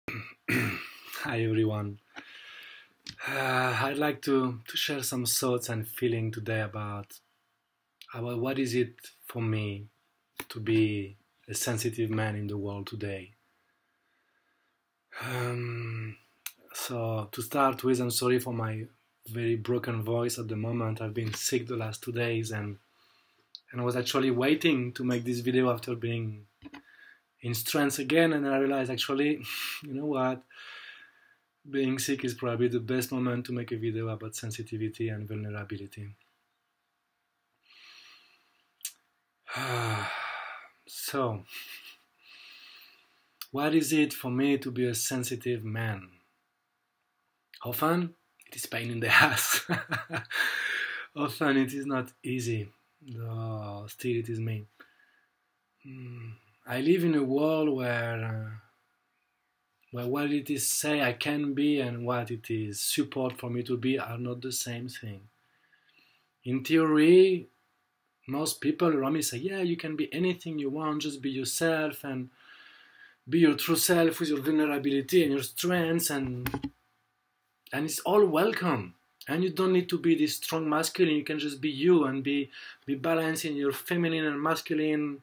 Hi everyone. I'd like to share some thoughts and feeling today about what is it for me to be a sensitive man in the world today. Um, so to start with, I'm sorry for my very broken voice at the moment. I've been sick the last 2 days and I was actually waiting to make this video after being in strength again, and I realized actually, you know what? Being sick is probably the best moment to make a video about sensitivity and vulnerability. So, what is it for me to be a sensitive man? Often, it is pain in the ass. Often, it is not easy. No, still, it is me. I live in a world where what it is say I can be and what it is support for me to be are not the same thing. In theory, most people around me say, yeah, you can be anything you want, just be yourself and be your true self with your vulnerability and your strengths, and it's all welcome. And you don't need to be this strong masculine, you can just be you and be balanced in your feminine and masculine.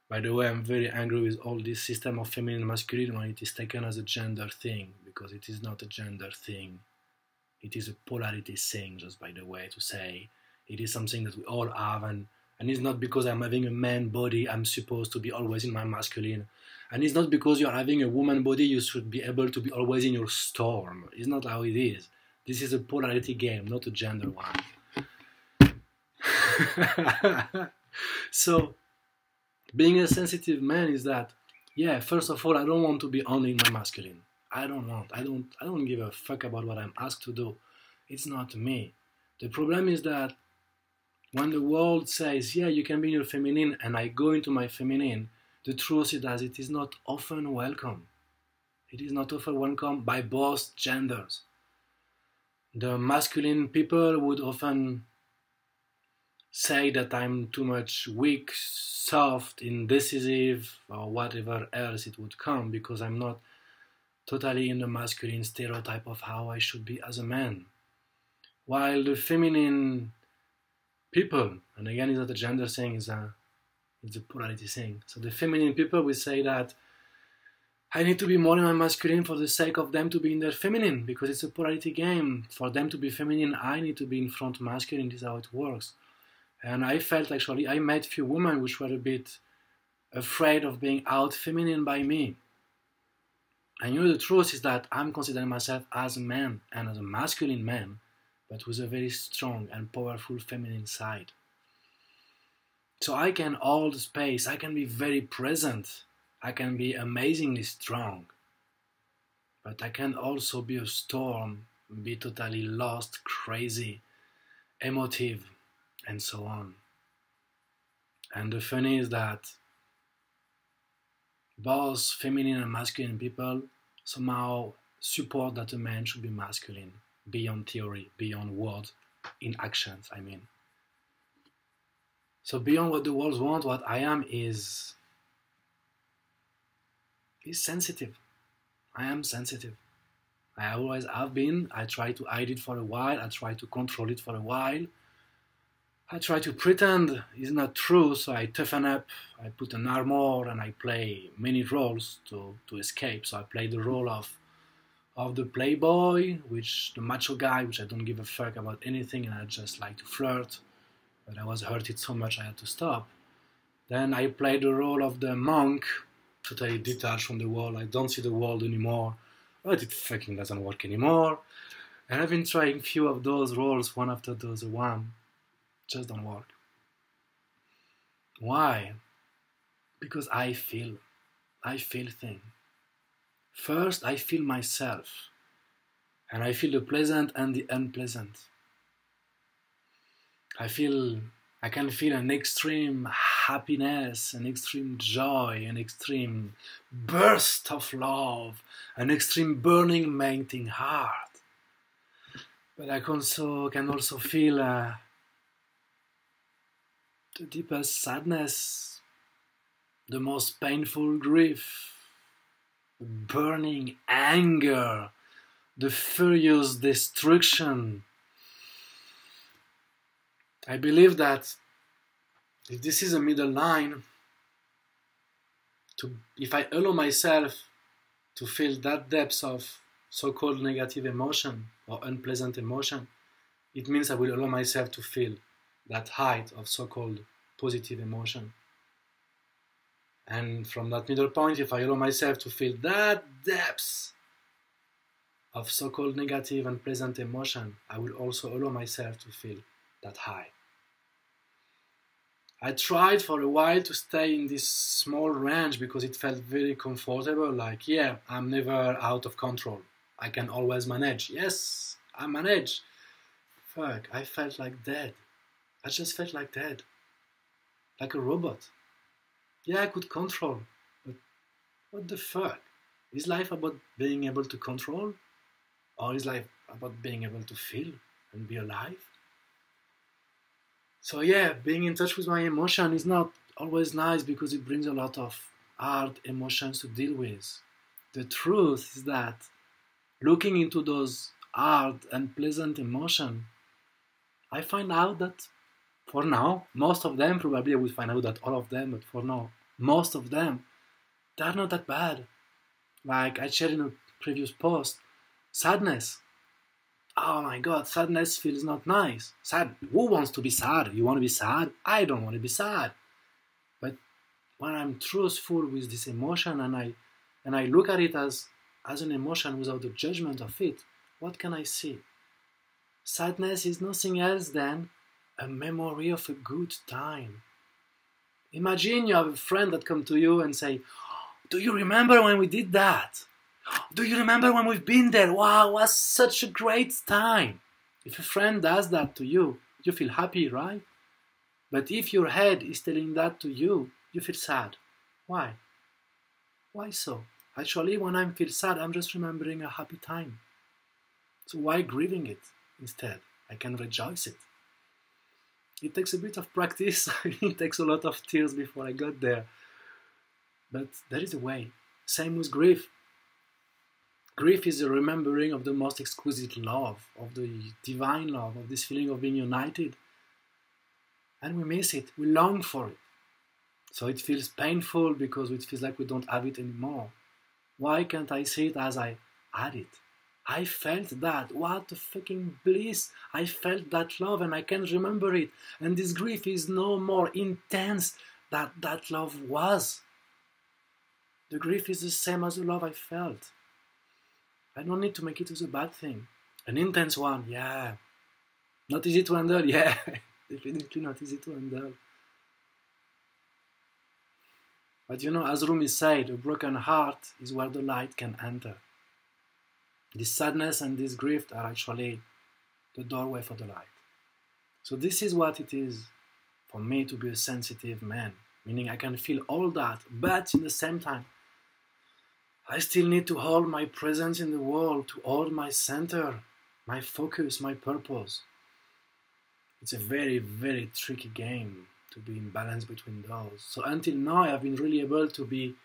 By the way, I'm very angry with all this system of feminine and masculine when it is taken as a gender thing, because it is not a gender thing. It is a polarity thing, just by the way, to say it is something that we all have, and it's not because I'm having a man body I'm supposed to be always in my masculine. And it's not because you're having a woman body you should be able to be always in your storm. It's not how it is. This is a polarity game, not a gender one. So, being a sensitive man is that, yeah, first of all, I don't want to be only in my masculine. I don't give a fuck about what I'm asked to do. It's not me. The problem is that when the world says, yeah, you can be in your feminine, and I go into my feminine, the truth is that it is not often welcome. It is not often welcome by both genders. The masculine people would often say that I'm too much weak, soft, indecisive, or whatever else it would come, because I'm not totally in the masculine stereotype of how I should be as a man. While the feminine people, and again, it's not a gender thing, it's a polarity thing. So the feminine people will say that I need to be more in my masculine for the sake of them to be in their feminine, because it's a polarity game. For them to be feminine, I need to be in front masculine. This is how it works. And I felt actually, I met few women which were a bit afraid of being out feminine by me. And you know, the truth is that I'm considering myself as a man and as a masculine man, but with a very strong and powerful feminine side. So I can hold space, I can be very present, I can be amazingly strong, but I can also be a storm, be totally lost, crazy, emotive, and so on. And the funny is that both feminine and masculine people somehow support that a man should be masculine, beyond theory, beyond words, in actions, I mean. So beyond what the world wants, what I am is sensitive. I am sensitive. I always have been. I tried to hide it for a while. I tried to control it for a while. I try to pretend it's not true, so I toughen up, I put an armor, and I play many roles to escape. So I play the role of the playboy, which the macho guy, which I don't give a fuck about anything, and I just like to flirt. But I was hurted so much I had to stop. Then I play the role of the monk, totally detached from the world. I don't see the world anymore, but it fucking doesn't work anymore. And I've been trying few of those roles, one after the other one. Just don't work. Why? Because I feel things. First, I feel myself, and I feel the pleasant and the unpleasant. I can feel an extreme happiness, an extreme joy, an extreme burst of love, an extreme burning melting heart. But I can also feel the deepest sadness, the most painful grief, the the burning anger, the furious destruction. I believe that if this is a middle line, if I allow myself to feel that depth of so-called negative emotion or unpleasant emotion, it means I will allow myself to feel that height of so-called positive emotion. And from that middle point, if I allow myself to feel that depth of so-called negative and pleasant emotion, I will also allow myself to feel that high. I tried for a while to stay in this small range because it felt very comfortable, like, yeah, I'm never out of control. I can always manage. Yes, I manage. Fuck, I felt like dead. I just felt like dead. Like a robot. Yeah, I could control, but what the fuck? Is life about being able to control? Or is life about being able to feel and be alive? So yeah, being in touch with my emotion is not always nice because it brings a lot of hard emotions to deal with. The truth is that looking into those hard and pleasant emotions, I find out that for now, most of them, probably I would find out that all of them, but for now, most of them, they're not that bad. Like I shared in a previous post, sadness. Oh my god, sadness feels not nice. Sad. Who wants to be sad? You want to be sad? I don't want to be sad. But when I'm truthful with this emotion and I look at it as an emotion without the judgment of it, what can I see? Sadness is nothing else than a memory of a good time. Imagine you have a friend that comes to you and say, do you remember when we did that? Do you remember when we've been there? Wow, it was such a great time. If a friend does that to you, you feel happy, right? But if your head is telling that to you, you feel sad. Why? Why so? Actually, when I feel sad, I'm just remembering a happy time. So why grieving it instead? I can rejoice it. It takes a bit of practice. It takes a lot of tears before I got there. But there is a way. Same with grief. Grief is the remembering of the most exquisite love, of the divine love, of this feeling of being united. And we miss it, we long for it. So it feels painful because it feels like we don't have it anymore. Why can't I see it as I had it? I felt that, what a fucking bliss. I felt that love and I can't remember it. And this grief is no more intense than that love was. The grief is the same as the love I felt. I don't need to make it as a bad thing. An intense one, yeah. Not easy to handle, yeah. Definitely not easy to handle. But you know, as Rumi said, a broken heart is where the light can enter. This sadness and this grief are actually the doorway for the light. So this is what it is for me to be a sensitive man. Meaning I can feel all that, but in the same time, I still need to hold my presence in the world, to hold my center, my focus, my purpose. It's a very, very tricky game to be in balance between those. So until now, I've been really able to be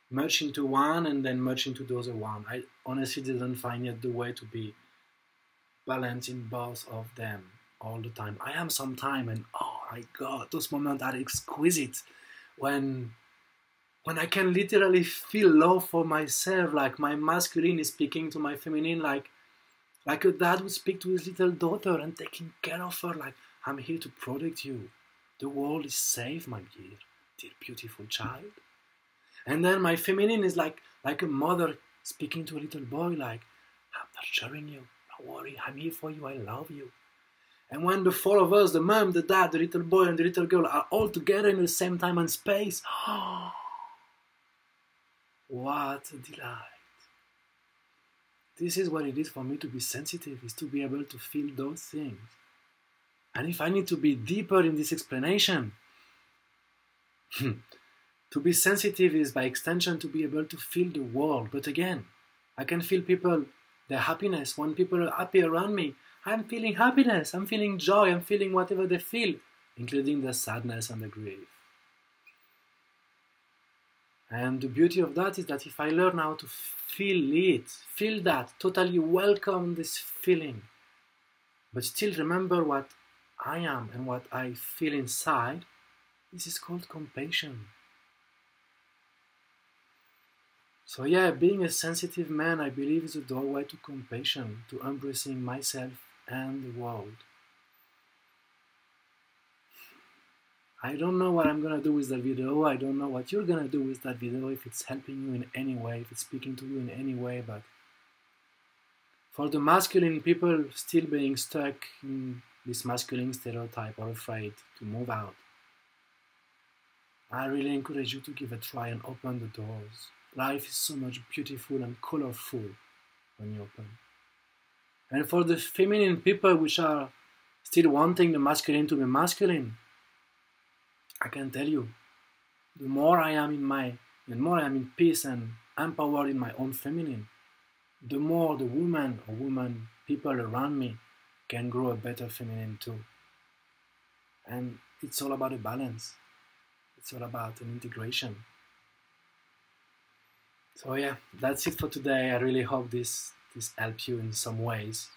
much into one and then much into the other one. I honestly didn't find yet the way to be balanced in both of them all the time. I am sometime and oh my god, those moments are exquisite when I can literally feel love for myself, like my masculine is speaking to my feminine, like a dad would speak to his little daughter and taking care of her, like, I'm here to protect you. The world is safe, my dear beautiful child. And then my feminine is like a mother speaking to a little boy, like, I'm nurturing you, don't worry, I'm here for you, I love you. And when the four of us, the mom, the dad, the little boy and the little girl are all together in the same time and space, what a delight. This is what it is for me to be sensitive, is to be able to feel those things. And if I need to be deeper in this explanation, to be sensitive is by extension to be able to feel the world. But again, I can feel people, their happiness. When people are happy around me, I'm feeling happiness, I'm feeling joy, I'm feeling whatever they feel, including the sadness and the grief. And the beauty of that is that if I learn how to feel that, totally welcome this feeling, but still remember what I am and what I feel inside, this is called compassion. So yeah, being a sensitive man, I believe, is a doorway to compassion, to embracing myself and the world. I don't know what I'm gonna do with that video. I don't know what you're gonna do with that video, if it's helping you in any way, if it's speaking to you in any way, but for the masculine people still being stuck in this masculine stereotype or afraid to move out, I really encourage you to give a try and open the doors. Life is so much beautiful and colorful when you open. And for the feminine people which are still wanting the masculine to be masculine, I can tell you, the more I am in peace and empowered in my own feminine, the more the woman people around me can grow a better feminine too. And it's all about a balance. It's all about an integration. So yeah, that's it for today. I really hope this helped you in some ways.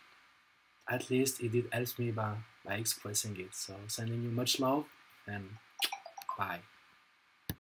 At least it did help me by expressing it. So sending you much love and bye.